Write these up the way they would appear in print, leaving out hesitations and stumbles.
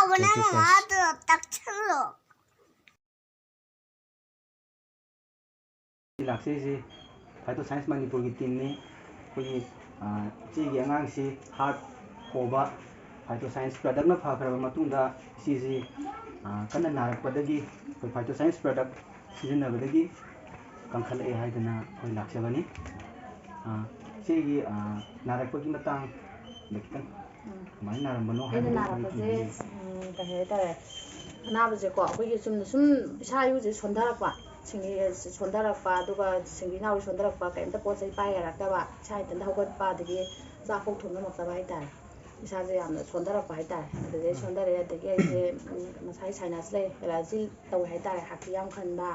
Thank you, friends. Laksisi Phyto Science Manipur की team ने कोई चीज़ अंगांग सी हार्ट होबा Phyto Science product ना फाखरबा मतुंगा चीज़ कन्ना नारक पदगी कोई Phyto Science product season नबदगी Kankhal ए है दना कोई लाक्ष्य बनी चीज़ नारक पगी मतंग लेकिन माइन नारम बनो है नारक पजे कहे तारे नाबजे को कोई सुम शायु जे sondarapa singi sondarapa aduga singi nawi sondarapa kaimta pot sai pai harakaba chai tanda hogotpa adigi chakok thumna maktaba haitare isaje yamna sondarapa haitare adege sondare adege aise masai sinus lay allergy tawi haitare haki yam khanba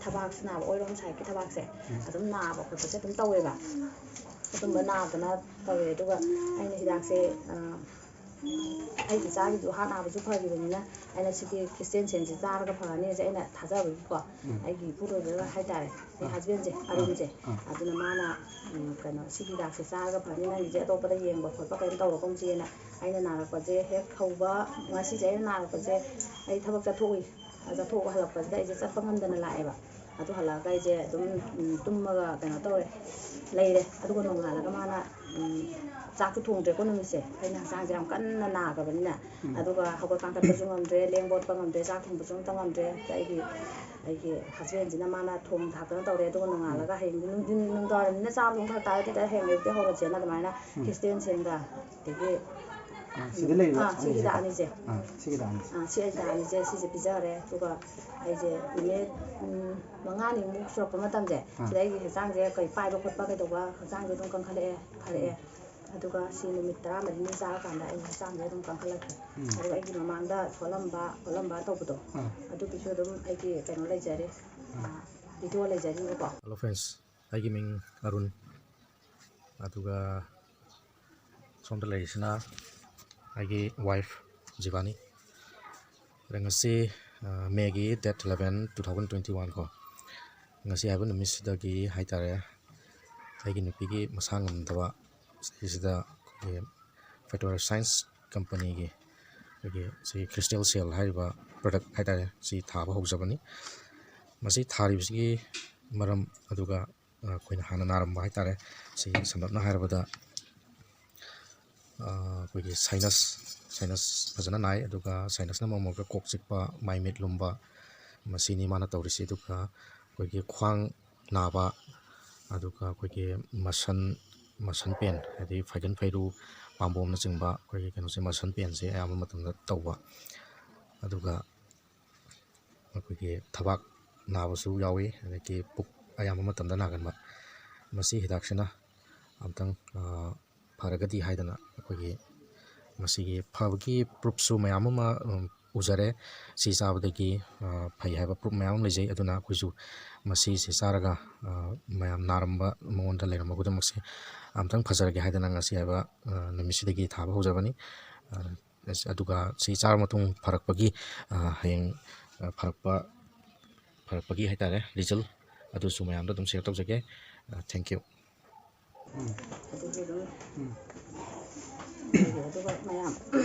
thabak sna oirom sai ki thabak se adum na ba khotse se dum tawe ba adum na dana tawe aduga aina hidak se ꯑꯩꯒꯤ ꯆꯥꯒꯤꯗꯨ ꯍꯥꯠꯅꯕꯁꯨ ꯐꯈꯤꯕꯅꯤꯅ ꯑꯩꯅ ꯁꯤꯒꯤ Christian ꯁꯦꯟꯁꯦ ꯆꯥꯔꯒ ꯐꯒꯅꯤꯁꯦ ꯑꯩꯅ ꯊꯥꯖꯕꯒꯤꯀꯣ ꯑꯩꯒꯤ ꯏꯄꯨꯔꯣꯏꯕꯒ ꯍꯥꯏꯇꯥꯔꯦ ꯑꯩ ꯍꯁꯕꯦꯟꯁꯦ ꯑꯔꯨꯟꯁꯦ ꯑꯗꯨꯅ ꯃꯥꯅ ꯀꯩꯅꯣ ꯁꯤꯒꯤ ꯍꯤꯗꯥꯛꯁꯦ ꯆꯥꯔꯒ ꯐꯒꯅꯤ ꯅꯪꯒꯤꯁꯦ ꯑꯇꯣꯞꯄꯗ ꯌꯦꯡꯕ ꯈꯣꯠꯄ ꯀꯩꯝ ꯇꯧꯔꯛꯀꯨꯝꯁꯦꯅ ꯑꯩꯅ ꯅꯥꯔꯛꯄꯁꯦ ꯍꯦꯛ ꯍꯧꯕ ꯉꯁꯤꯁꯦ ꯑꯩꯅ ꯅꯥꯔꯛꯄꯁꯦ ꯑꯩ ꯊꯕꯛ ꯆꯠꯊꯣꯛꯎꯏ ꯆꯠꯊꯣꯛꯑꯒ ꯍꯜꯂꯛꯄꯁꯤꯗ ꯑꯩꯁꯦ ꯆꯠꯄ ꯉꯝꯗꯅ ꯂꯥꯛꯑꯦꯕ ꯑꯗꯨ ꯍꯜꯂꯛꯑꯒ ꯑꯩꯁꯦ ꯑꯗꯨꯝ ꯇꯨꯝꯃꯒ ꯀꯩꯅꯣ ꯇꯧꯔꯦ ꯂꯩꯔꯦ ꯑꯗꯨꯒ ꯅꯣꯡꯉꯥꯜꯂꯒ ꯃꯥꯅ ꯆꯥꯛꯁꯨ ꯊꯣꯡꯗ꯭ꯔꯦꯀꯣ ꯅꯨꯃꯤꯠꯁꯦ ꯑꯩꯅ ꯍꯛꯆꯥꯡꯁꯦ ꯌꯥꯝ ꯀꯟꯅ ꯅꯥꯈ꯭ꯔꯕꯅꯤꯅ ꯑꯗꯨꯒ ꯍꯧꯒꯠ ꯀꯥꯡꯈꯠꯄꯁꯨ ꯉꯝꯗ꯭ꯔꯦ ꯂꯦꯡꯕꯣꯠꯄ ꯉꯝꯗ꯭ꯔꯦ ꯆꯥꯛ ꯊꯣꯡꯕꯁꯨ ꯑꯝꯇ ꯉꯝꯗ꯭ꯔꯦ ꯑꯩꯒꯤ ꯍꯁꯕꯦꯟꯁꯤꯅ ꯃꯥꯅ ꯊꯣꯡ ꯊꯥꯛꯇꯅ ꯇꯧꯔꯦ ꯑꯗꯨꯒ ꯅꯣꯡꯉꯥꯜꯂꯒ ꯍꯌꯦꯡ ꯅꯨꯡꯗꯥꯡꯋꯥꯏꯔꯝꯅꯤꯅ ꯆꯥꯕꯗꯣ ꯐꯔꯛ ꯇꯥꯔꯗꯤ ꯍꯌꯦꯡ ꯍꯧꯔꯁꯦꯅ ꯑꯗꯨꯃꯥꯏꯅ ꯈ꯭ꯔꯤꯁꯇꯦꯟ ꯁꯦꯟꯒ ꯑꯗꯒꯤ ꯁꯤ ꯍꯤꯗꯥꯛ ꯑꯅꯤꯁꯦ ꯁꯤ ꯍꯤꯗꯥꯛ ꯑꯅꯤꯁꯦ ꯁꯤꯁꯦ ꯄꯤꯖꯔꯦ ꯑꯗꯨꯒ ꯑꯩꯁꯦ ꯅꯨꯃꯤꯠ 5ꯅꯤꯃꯨꯛ ꯁꯨꯔꯛꯄ ꯃꯇꯝꯁꯦ ꯁꯤꯗ ꯑꯩꯒꯤ ꯍꯛꯆꯥꯡꯁꯦ ꯀꯩ ꯄꯥꯏꯕ ꯈꯣꯠꯄ ꯀꯩꯗꯧꯕ ꯍꯛꯆꯥꯡꯁꯦ ꯑꯗꯨꯝ ꯀꯟꯈꯠꯂꯛꯑꯦ ꯐꯔꯛꯑꯦ ꯑꯗꯨꯒ ꯁꯤ ꯅꯨꯃꯤꯠ 14ꯅꯤ ꯆꯥꯔꯀꯥꯟꯗ ꯑꯩꯒꯤ ꯍꯛꯆꯥꯡꯁꯦ ꯑꯗꯨꯝ ꯀꯟꯈꯠꯂꯛꯈ꯭ꯔꯦ ꯑꯗꯨꯒ ꯑꯩꯒꯤ ꯃꯃꯥꯡꯗ ꯁꯣꯜꯂꯝꯕ ꯇꯧꯕꯗꯣ ꯑꯗꯨꯒꯤꯁꯨ ꯑꯗꯨꯝ ꯑꯩꯒꯤ ꯀꯩꯅꯣ ꯂꯩꯖꯔꯤ ꯚꯤꯗꯤꯑꯣ ꯂꯩꯖꯔꯤꯕꯀꯣ Hello friends, ꯑꯩꯒꯤ ꯃꯤꯡ ꯑꯔꯨꯟ ꯑꯗꯨꯒ ꯁꯣꯝꯗ ꯂꯩꯔꯤꯁꯤꯅ ꯑꯩꯒꯤ ꯋꯥꯏꯐ ꯖꯤꯕꯥꯅꯤ ꯉꯁꯤ ꯃꯦꯒꯤ ꯗꯦꯠ 11, 2021 ꯀꯣ ꯉꯁꯤ ꯍꯥꯏꯕ ꯅꯨꯃꯤꯠꯁꯤꯗꯒꯤ ꯍꯥꯏꯇꯥꯔꯦ ꯑꯩꯒꯤ ꯅꯨꯄꯤꯒꯤ ꯃꯁꯥ ꯉꯝꯗꯕ ꯁꯤꯁꯤꯗ ꯑꯩꯈꯣꯏꯒꯤ Phyto Science ꯀꯝꯄꯅꯤꯒꯤ ꯑꯩꯈꯣꯏꯒꯤ ꯁꯤ ꯈ꯭ꯔꯤꯁꯇꯦꯜ ꯁꯦꯜ ꯍꯥꯏꯔꯤꯕ ꯄ꯭ꯔꯗꯛ ꯍꯥꯏꯇꯥꯔꯦ ꯁꯤ ꯊꯥꯕ ꯍꯧꯖꯕꯅꯤ ꯃꯁꯤ ꯊꯥꯔꯤꯕꯁꯤꯒꯤ ꯃꯔꯝ ꯑꯗꯨꯒ ꯑꯩꯈꯣꯏꯅ ꯍꯥꯟꯅ ꯅꯥꯔꯝꯕ ꯍꯥꯏꯇꯥꯔꯦ ꯁꯤ ꯁꯝꯂꯞꯅ ꯍꯥꯏꯔꯕꯗ ꯑꯩꯈꯣꯏꯒꯤ ꯁꯥꯏꯅꯁ ꯐꯖꯅ ꯅꯥꯏ ꯑꯗꯨꯒ ꯁꯥꯏꯅꯁꯅ ꯃꯔꯝ ꯑꯣꯏꯔꯒ ꯀꯣꯛ ꯆꯤꯛꯄ ꯃꯥꯏ ꯃꯤꯠ ꯂꯨꯝꯕ ꯃꯁꯤꯅꯤ ꯃꯥꯅ ꯇꯧꯔꯤꯁꯤ ꯑꯗꯨꯒ ꯑꯩꯈꯣꯏꯒꯤ ꯈ꯭ꯋꯥꯡ ꯅꯥꯕ ꯑꯗꯨꯒ ꯑꯩꯈꯣꯏꯒꯤ ꯃꯁꯟ ꯄꯦꯟ ꯍꯥꯏꯗꯤ ꯐꯩꯒꯟ ꯐꯩꯔꯨ ꯄꯥꯝꯕꯣꯝꯅꯆꯤꯡꯕ ꯑꯩꯈꯣꯏꯒꯤ ꯀꯩꯅꯣꯁꯦ ꯃꯁꯟ ꯄꯦꯟꯁꯦ ꯑꯌꯥꯝꯕ ꯃꯇꯝꯗ ꯇꯧꯕ ꯑꯗꯨꯒ ꯑꯩꯈꯣꯏꯒꯤ ꯊꯕꯥꯛ ꯅꯥꯕꯁꯨ ꯌꯥꯎꯏ ꯑꯗꯒꯤ ꯄꯨꯛ ꯑꯌꯥꯝꯕ ꯃꯇꯝꯗ ꯅꯥꯒꯟꯕ ꯃꯁꯤ ꯍꯤꯗꯥꯛꯁꯤꯅ ꯑꯝꯇꯪ ꯐꯔꯒꯗꯤ ꯍꯥꯏꯗꯅ ꯑꯩꯈꯣꯏꯒꯤ ꯃꯁꯤꯒꯤ ꯐꯕꯒꯤ ꯄ꯭ꯔꯨꯞꯁꯨ ꯃꯌꯥꯝ ꯑꯃ ꯎꯖꯔꯦ ꯁꯤ ꯆꯥꯕꯗꯒꯤ ꯐꯩ ꯍꯥꯏꯕ ꯄ꯭ꯔꯨꯞ ꯃꯌꯥꯝ ꯑꯃ ꯂꯩꯖꯩ ꯑꯗꯨꯅ ꯑꯩꯈꯣꯏꯁꯨ ꯃꯁꯤꯁꯦ ꯆꯥꯔꯒ ꯃꯌꯥꯝ ꯅꯥꯔꯝꯕ ꯃꯉꯣꯟꯗ ꯂꯩꯔꯝꯕ ꯈꯨꯗꯤꯡꯃꯛꯁꯦ ꯑꯝꯇꯪ ꯐꯖꯔꯒꯦ ꯍꯥꯏꯗꯅ ꯉꯁꯤ ꯍꯥꯏꯕ ꯅꯨꯃꯤꯠꯁꯤꯗꯒꯤ ꯊꯥꯕ ꯍꯧꯖꯕꯅꯤ ꯑꯗꯨꯒ ꯁꯤ ꯆꯥꯔ ꯃꯇꯨꯡ ꯐꯔꯛꯄꯒꯤ ꯍꯌꯦꯡ ꯐꯔꯛꯄꯒꯤ ꯍꯥꯏꯇꯥꯔꯦ ꯔꯤꯖꯜ ꯑꯗꯨꯁꯨ ꯃꯌꯥꯝꯗ ꯑꯗꯨꯝ ꯁꯦꯌꯔ ꯇꯧꯖꯒꯦ ꯊꯦꯡꯛ ꯌꯨ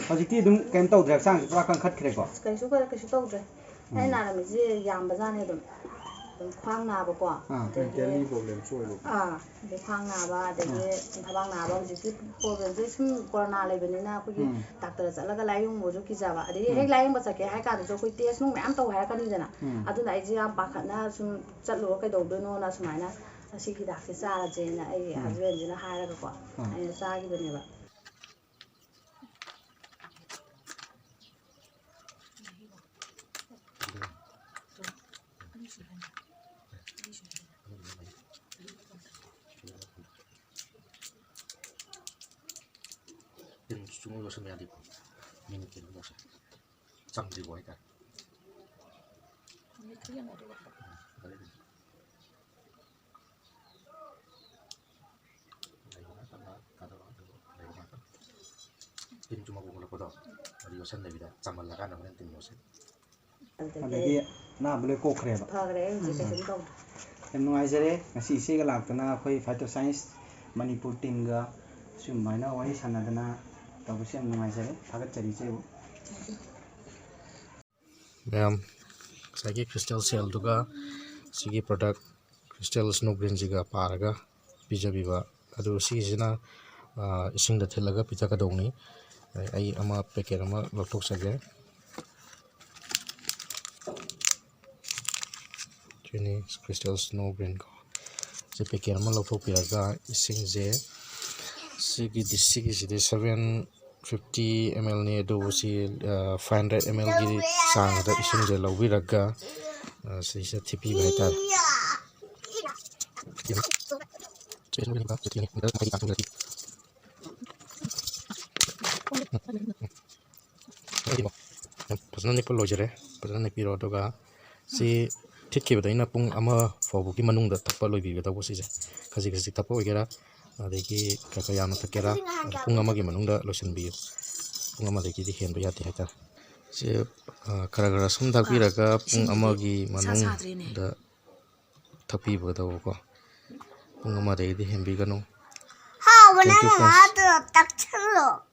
ꯍꯧꯖꯤꯛꯇꯤ ꯑꯗꯨꯝ ꯀꯩꯝ ꯇꯧꯗ꯭ꯔꯦ ꯍꯛꯆꯥꯡꯁꯦ ꯄꯨꯔꯥ ꯀꯟꯈꯠꯈ꯭ꯔꯦꯀꯣ ꯀꯩꯁꯨ ꯇꯧꯗ꯭ꯔꯦ ꯑꯩ ꯅꯥꯔꯝꯃꯤꯁꯦ ꯌꯥꯝꯕꯖꯥꯠꯅꯤ ꯑꯗꯨꯝ ꯈ꯭ꯋꯥꯡ ꯅꯥꯕꯀꯣ ꯃꯦꯟꯇꯦꯜꯂꯤ ꯄ꯭ꯔꯣꯕ꯭ꯂꯦꯝꯁꯨ ꯑꯣꯏꯕ ꯑꯗꯩ ꯈ꯭ꯋꯥꯡ ꯅꯥꯕ ꯑꯗꯒꯤ ꯊꯕꯥꯛ ꯅꯥꯕ ꯍꯧꯖꯤꯛꯇꯤ ꯄ꯭ꯔꯣꯕ꯭ꯂꯦꯝꯁꯦ ꯁꯨꯝ ꯀꯣꯔꯣꯅꯥ ꯂꯩꯕꯅꯤꯅ ꯑꯩꯈꯣꯏꯒꯤ ꯗꯥꯛꯇꯔ ꯆꯠꯂꯒ ꯂꯥꯏꯌꯦꯡꯕꯁꯨ ꯀꯤꯖꯕ ꯑꯗꯒꯤ ꯍꯦꯛ ꯂꯥꯏꯌꯦꯡꯕ ꯆꯠꯀꯦ ꯍꯥꯏ ꯀꯥꯟꯗꯁꯨ ꯑꯩꯈꯣꯏ ꯇꯦꯁ ꯅꯨꯡ ꯃꯌꯥꯝ ꯇꯧ ꯍꯥꯏꯔꯛꯀꯅꯤꯗꯅ ꯑꯗꯨꯅ ꯑꯩꯁꯦ ꯌꯥꯝ ꯄꯥꯈꯠꯅ ꯁꯨꯝ ꯆꯠꯂꯨꯔ ꯀꯩꯗꯧꯗꯣꯏꯅꯣꯅ ꯁꯨꯃꯥꯏꯅ ꯁꯤ ꯍꯤꯗꯥꯛꯁꯦ ꯆꯥꯔꯁꯦꯅ ꯑꯩ ꯍꯁꯕꯦꯟꯁꯤꯅ ꯍꯥꯏꯔꯒꯀꯣ ꯑꯩꯅ ꯆꯥꯈꯤꯕꯅꯦꯕ ꯆꯨꯡꯉ ꯂꯣꯏꯁꯟꯕ ꯌꯥꯗꯦꯀꯣ ꯃꯤꯅꯤꯠ ꯀꯩꯅꯣꯃꯨꯛꯁꯦ ꯆꯪꯗ꯭ꯔꯤꯕꯣ ꯍꯥꯏꯇꯥꯔꯦ ꯇꯤꯟ ꯆꯨꯝꯃ ꯄꯣꯛꯂꯛꯄꯗꯣ ꯑꯗꯨ ꯌꯣꯠꯁꯟꯗꯕꯤꯗ ꯆꯝꯍꯜꯂꯀꯥꯟꯗ ꯍꯣꯔꯦꯟ ꯇꯤꯟ ꯌꯣꯠꯁꯦ ꯑꯗꯒꯤ ꯑꯅꯥꯕ ꯂꯣꯏ ꯀꯣꯛꯈ꯭ꯔꯦꯕ ꯐꯈ꯭ꯔꯦ ꯍꯧꯖꯤꯛ ꯀꯩꯁꯨꯝ ꯇꯧꯗ꯭ꯔꯦ ꯌꯥꯝ ꯅꯨꯡꯉꯥꯏꯖꯔꯦ ꯉꯁꯤ ꯏꯆꯦꯒ ꯂꯥꯛꯇꯅ ꯑꯩꯈꯣꯏ Phyto Science ꯃꯅꯤꯄꯨꯔ ꯇꯤꯝꯒ ꯁꯨꯃꯥꯏꯅ ꯋꯥꯔꯤ ꯁꯥꯟꯅꯗꯅ ꯇꯧꯕꯁꯦ ꯌꯥꯝ ꯅꯨꯡꯉꯥꯏꯖꯔꯦ ꯊꯥꯒꯠꯆꯔꯤ ꯏꯆꯦꯕꯨ ꯃꯌꯥꯝ ꯉꯁꯥꯏꯒꯤ ꯈ꯭ꯔꯤꯁꯇꯦꯜ ꯁꯦꯜꯗꯨꯒ ꯁꯤꯒꯤ ꯄ꯭ꯔꯗꯛ ꯈ꯭ꯔꯤꯁꯇꯦꯜ ꯁ꯭ꯅꯣ ꯒ꯭ꯔꯤꯟꯁꯤꯒ ꯄꯥꯔꯒ ꯄꯤꯖꯕꯤꯕ ꯑꯗꯨ ꯁꯤꯒꯤꯁꯤꯅ ꯏꯁꯤꯡꯗ ꯊꯤꯠꯂꯒ ꯄꯤꯊꯛꯀꯗꯧꯅꯤ ꯑꯩ ꯑꯃ ꯄꯦꯀꯦꯠ ꯑꯃ ꯂꯧꯊꯣꯛꯆꯒꯦ ꯁꯤꯅꯤ ꯈ꯭ꯔꯤꯁꯇꯦꯜ ꯁ꯭ꯅꯣ ꯒ꯭ꯔꯤꯟ ꯀꯣ ꯁꯤ ꯄꯦꯀꯦꯠ ꯑꯃ ꯂꯧꯊꯣꯛꯄꯤꯔꯒ ꯏꯁꯤꯡꯁꯦ ꯁꯤꯒꯤꯁꯤꯗꯤ 750 ml ꯅꯤ ꯑꯗꯨꯕꯨ ꯁꯤ 500 ml ꯒꯤ ꯆꯥꯡꯗ ꯏꯁꯤꯡꯁꯦ ꯂꯧꯕꯤꯔꯒ ꯁꯤꯁꯦ ꯊꯤꯠꯄꯤꯕ ꯍꯥꯏꯇꯥꯔꯦ ꯐꯖꯅ ꯅꯤꯛꯄ ꯂꯣꯏꯖꯔꯦ ꯐꯖꯅ ꯅꯤꯛꯄꯤꯔꯣ ꯑꯗꯨꯒ ꯁꯤ ꯊꯤꯠꯈꯤꯕꯗꯩꯅ ꯄꯨꯡ ꯑꯃ ꯐꯥꯎꯕꯒꯤ ꯃꯅꯨꯡꯗ ꯊꯛꯄ ꯂꯣꯏꯕꯤꯒꯗꯧꯕ ꯁꯤꯁꯦ ꯈꯖꯤꯛ ꯈꯖꯤꯛ ꯊꯛꯄ ꯑꯣꯏꯒꯦꯔꯥ ꯑꯗꯒꯤ ꯈꯔ ꯌꯥꯝꯅ ꯊꯛꯀꯦꯔꯥ ꯄꯨꯡ ꯑꯃꯒꯤ ꯃꯅꯨꯡꯗ ꯂꯣꯏꯁꯤꯟꯕꯤꯌꯨ ꯄꯨꯡ ꯑꯃꯗꯒꯤꯗꯤ ꯍꯦꯟꯕ ꯌꯥꯗꯦ ꯍꯥꯏꯇꯥꯔꯦ ꯁꯤ ꯈꯔ ꯁꯨꯝ ꯊꯛꯄꯤꯔꯒ ꯄꯨꯡ ꯑꯃꯒꯤ ꯃꯅꯨꯡꯗ ꯊꯛꯄꯤꯒꯗꯧꯕꯀꯣ ꯄꯨꯡ ꯑꯃꯗꯒꯤꯗꯤ ꯍꯦꯟꯕꯤꯒꯅꯨ ꯊꯦꯡꯛ ꯌꯨ ꯐ꯭ꯔꯦꯟड्स